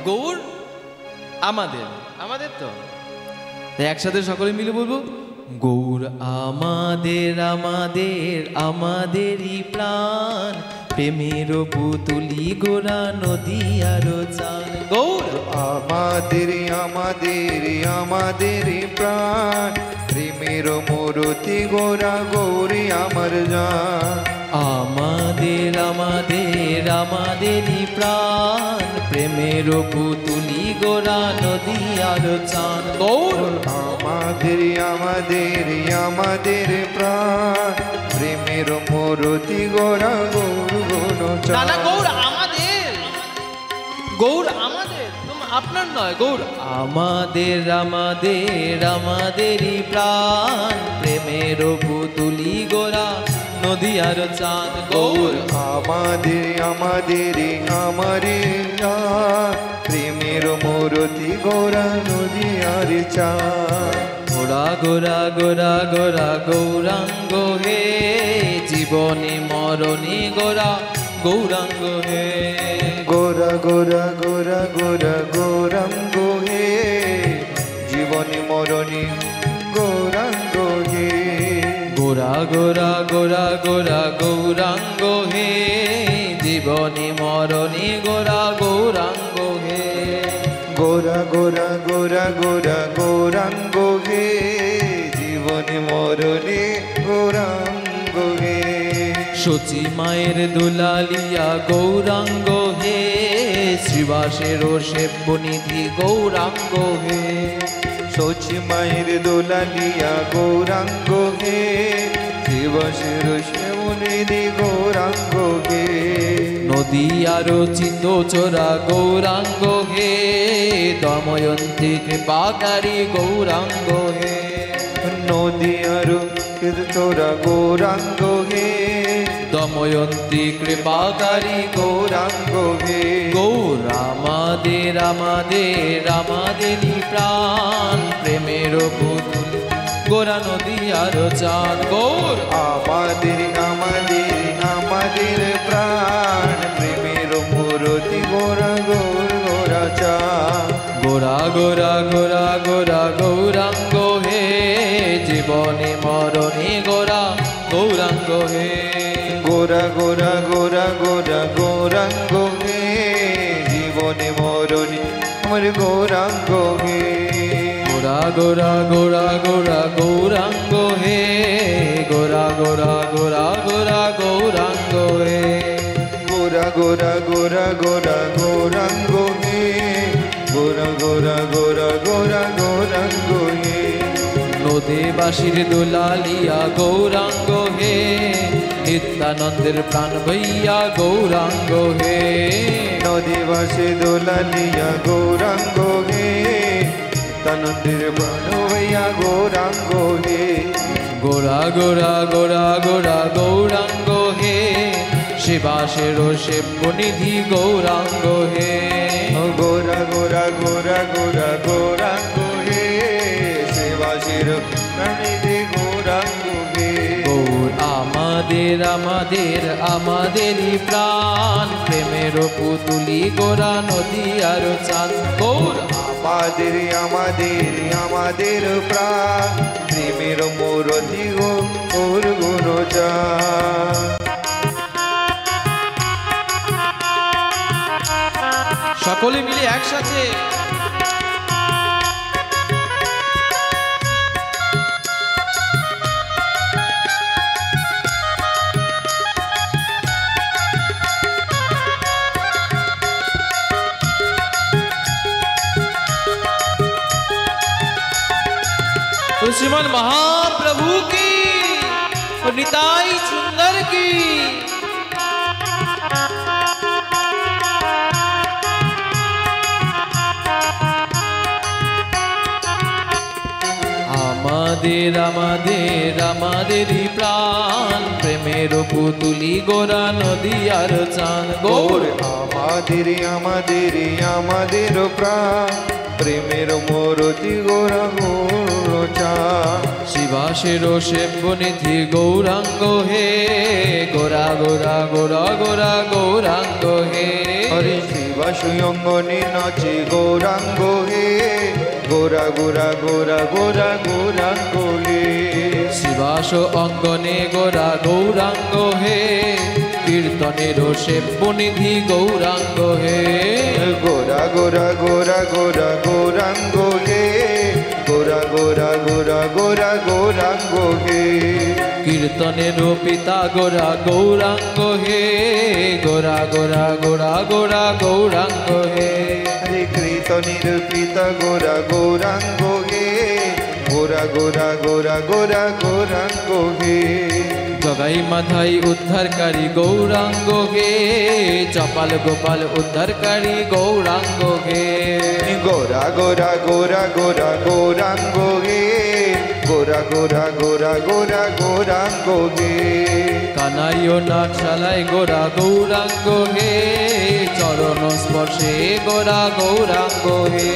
গৌর আমাদের, আমাদের তো একসাথে সকলে মিলে বলবো, গৌর আমাদের আমাদের আমাদেরই প্রাণ, প্রেমের পুতুলি গোরা নদী আর চান। গৌর আমাদের আমাদের আমাদের প্রাণ, প্রেমের মূর্তি গোরা গৌরী আমার জান। আমাদের আমাদের আমাদেরই প্রাণ, প্রেমের পুতুলি গোরা নদী আর চান। গৌর আমাদের আমাদের আমাদের প্রাণ, প্রেমের মূর্তি গোরা গৌর গৌর চান। গৌর আমাদের, গৌর আমাদের, আপনার নয়। গৌর আমাদের আমাদের আমাদেরই প্রাণ, প্রেমের পুতুলি গোরা নদী আর চান। গৌর আমাদের আমাদের আমাদের জান, প্রেমের মূর্তি গোরা নদী আর চান। গোরা গোরা গোরা গোরা গৌরাঙ্গ হে, জীবনে মরণে গোরা গৌরাঙ্গ হে। গোরা গোরা গোরা গোরা গৌরাঙ্গ হে, জীবনে মরণে গৌরাঙ্গ হে। গোরা গোরা গোরা গোরা গৌরাঙ্গ হে, জীবনে মরণে গোরা গৌরাঙ্গ হে। গোরা গোরা গোরা গোরা গৌরাঙ্গ হে, জীবনে মরণে গৌরাঙ্গ হে। সচি মায়ের দুলালিয়া গৌরাঙ্গ হে, শ্রীবাসের সেব্য নিধি গৌরাঙ্গ হে। সচি মায়ের দোলালিয়া গৌরাঙ্গ হে, শিবশের সেবনিধি গৌরাঙ্গ হে। নদী আরো চিত চোরা গৌরাঙ্গ হে, দময়ন্তী কৃপাকারী গৌরাঙ্গ হে। নদী আরো তোরা গৌরাঙ্গ হে, দময়ন্তী কৃপাকারী গৌরাঙ্গ হে। গৌর আমাদের আমাদের আমাদেরই প্রাণ, প্রেমের পুতুল গোরা নদী আর চাঁদ। গৌর আমাদের আমাদের আমাদের প্রাণ, প্রেমের মূর্তি গোরা গৌর গোরা চাঁদ। গোরা গোরা গোরা গোরা গৌরাঙ্গ হে, জীবনে মরণে গোরা গৌরাঙ্গ হে। গোরা গোরা গোরা গোরা গৌরাঙ্গ হে, জীবনে মরণে আমার গৌরাঙ্গ হে। গোরা গোরা গোরা গোরা গৌরাঙ্গ হে, গোরা গোরা গোরা গোরা গৌরাঙ্গ হে। গোরা গোরা গোরা গোরা গৌরাঙ্গ হে, গোরা গোরা গোরা গোরা গৌরাঙ্গ হে। নদীবাসীর দুলালিয়া গৌরাঙ্গ হে, নিত্যানন্দের প্রাণ ভৈয়া গৌরাঙ্গ হে। নদীবাসী দোলালিয়া গৌরাঙ্গ হে, নিত্যানন্দের প্রাণ ভৈয়া গৌরাঙ্গ হে। গোরা গোরা গোরা গোরা গৌরাঙ্গ হে, শিবাসের সেব্য নিধি গৌরাঙ্গ হে। গোরা গোরা গোরা গোরা গৌরাঙ্গ হে, শিবাসের প্রাণিধি গৌরাঙ্গ হে। গৌর আমাদের আমাদের আমাদেরই প্রাণ, প্রেমের পুতুলি গোরা নদী আর চাঁদ। গৌর আমাদের আমাদের আমাদের প্রাণ, প্রেমের মূর্তি গৌর গৌর চাঁদ। সকলে মিলে একসাথে तो श्रीमान महाप्रभु की और निताई सुंदर की। আমাদের আমাদের আমাদেরই প্রাণ প্রেমের পুতুলি গোরা নদী আর চান গৌর আমাদের আমাদের আমাদের প্রাণ প্রেমের মূরতি গোরা গোরচা শিবাসের সেব্যনিধি গৌরাঙ্গ হে গোরা গোরা গোরা গোরা গৌরাঙ্গ হে হরি শিবা সুয়ঙ্গনে নাচে গৌরাঙ্গ হে গোরা গোরা গোরা গোরা গৌরাঙ্গ হে শিবাস অঙ্গনে গোরা গৌরাঙ্গ হে কীর্তনের সেব্যনিধি গৌরাঙ্গ হে গোরা গোরা গোরা গোরা গৌরাঙ্গ হে গোরা গোরা গোরা গোরা গৌরাঙ্গ হে কীর্তনের পিতা গোরা গৌরাঙ্গ হে গোরা গোরা গোরা গোরা গৌরাঙ্গ হে হরে কীর্তনের পিতা গোরা গৌরাঙ্গ হে গোরা গোরা গোরা গোরা গৌরাঙ্গ হে জগাই মাথাই উদ্ধারকারী গৌরাঙ্গ হে চপাল গোপাল উদ্ধারকারী গৌরাঙ্গ হে গোরা গোরা গোরা গোরা গৌরাঙ্গ হে গোরা গোরা গোরা গোরা গৌরাঙ্গ হে কানাইও নাটশালায় গোরা গৌরাঙ্গ হে চরণ স্পর্শে গোরা গৌরাঙ্গ হে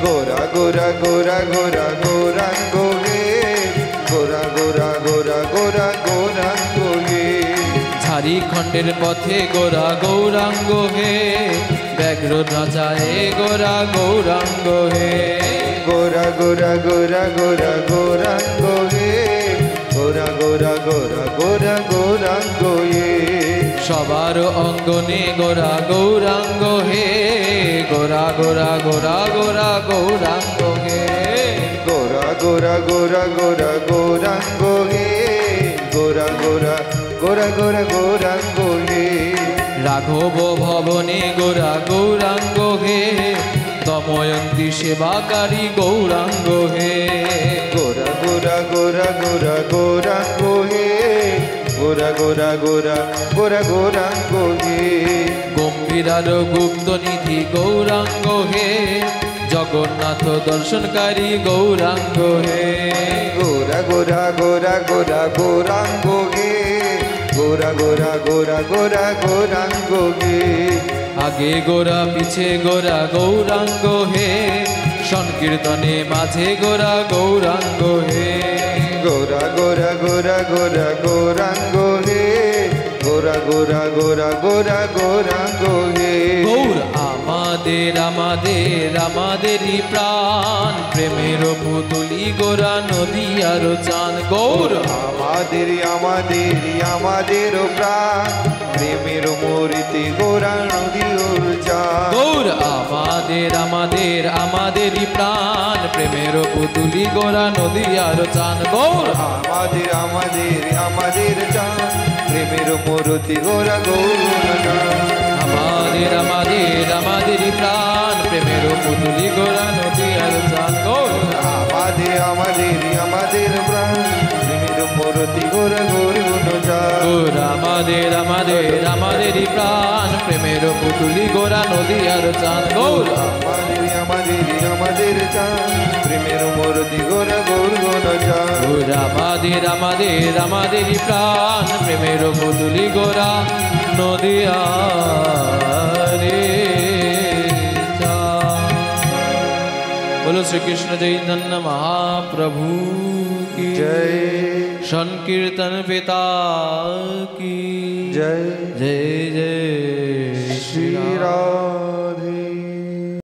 গোরা গোরা গোরা গোরা গৌরাঙ্গ হে গোরা গোরা গোরা গোরা গৌরাঙ্গ হে ঝাড়িখণ্ডের পথে গোরা গৌরাঙ্গ হে ব্যাঘ্র রাজায় গোরা গৌরাঙ্গ হে গোরা গোরা গোরা গোরা গৌরাঙ্গ হে গোরা গোরা গোরা গোরা গৌরাঙ্গ হে সবার অঙ্গনে গোরা গৌরাঙ্গ হে গোরা গোরা গোরা গোরা গৌরাঙ্গ হে গোরা গোরা গোরা গোরা গৌরাঙ্গ হে গোরা গোরা গোরা গোরা গৌরাঙ্গ হে রাঘব ভবনে গোরা গৌরাঙ্গ হে দময়ন্তী সেবাকারী গৌরাঙ্গ হে গোরা গোরা গোরা গোরা গৌরাঙ্গ হে গোরা গোরা গোরা গোরা গৌরাঙ্গ হে গম্ভীরার গুপ্ত নিধি গৌরাঙ্গ হে জগন্নাথ দর্শনকারী গৌরাঙ্গ হে গোরা গোরা গোরা গোরা গৌরাঙ্গ হে গোরা গোরা গোরা গোরা গৌরাঙ্গ হে আগে গোরা পিছে গোরা গৌরাঙ্গ হে সংকীর্তনে মাঝে গোরা গৌরাঙ্গ হে গোরা গোরা গোরা গোরা গৌরাঙ্গ হে গোরা গোরা গোরা গোরা গৌরাঙ্গ হে গৌর আমাদের আমাদের আমাদেরই প্রাণ প্রেমের পুতুলি গোরা নদী আর চান গৌর আমাদের আমাদের আমাদের প্রাণ প্রেমের মূর্তি গোরা নদী উর্জা গৌর আমাদের আমাদের আমাদেরই প্রাণ প্রেমের পুতুলি গোরা নদী আর চান গৌর আমাদের আমাদের আমাদের চান প্রেমের মূর্তি গোরা গৌরনা আমাদের আমাদের আমাদেরই প্রাণ প্রেমের পুতুলি গোরা নদী আর চান গৌর আমাদের আমাদের আমাদের প্রাণ প্রেমের মূর্তি গোরা গৌরনা গৌর আমাদের আমাদের আমাদেরই প্রাণ প্রেমের পুতুলি গোরা নদী আর চান গৌর আমাদের আমাদের আমাদের চান প্রেমের মূর্তি গোরা গৌরনা গৌর আমাদের আমাদের আমাদেরই প্রাণ প্রেমের পুতুলি গোরা নদী আরে চান। बोलो श्री कृष्ण चैतन्य महाप्रभु की जय संकीर्तन पिता की जय जय जय श्री राम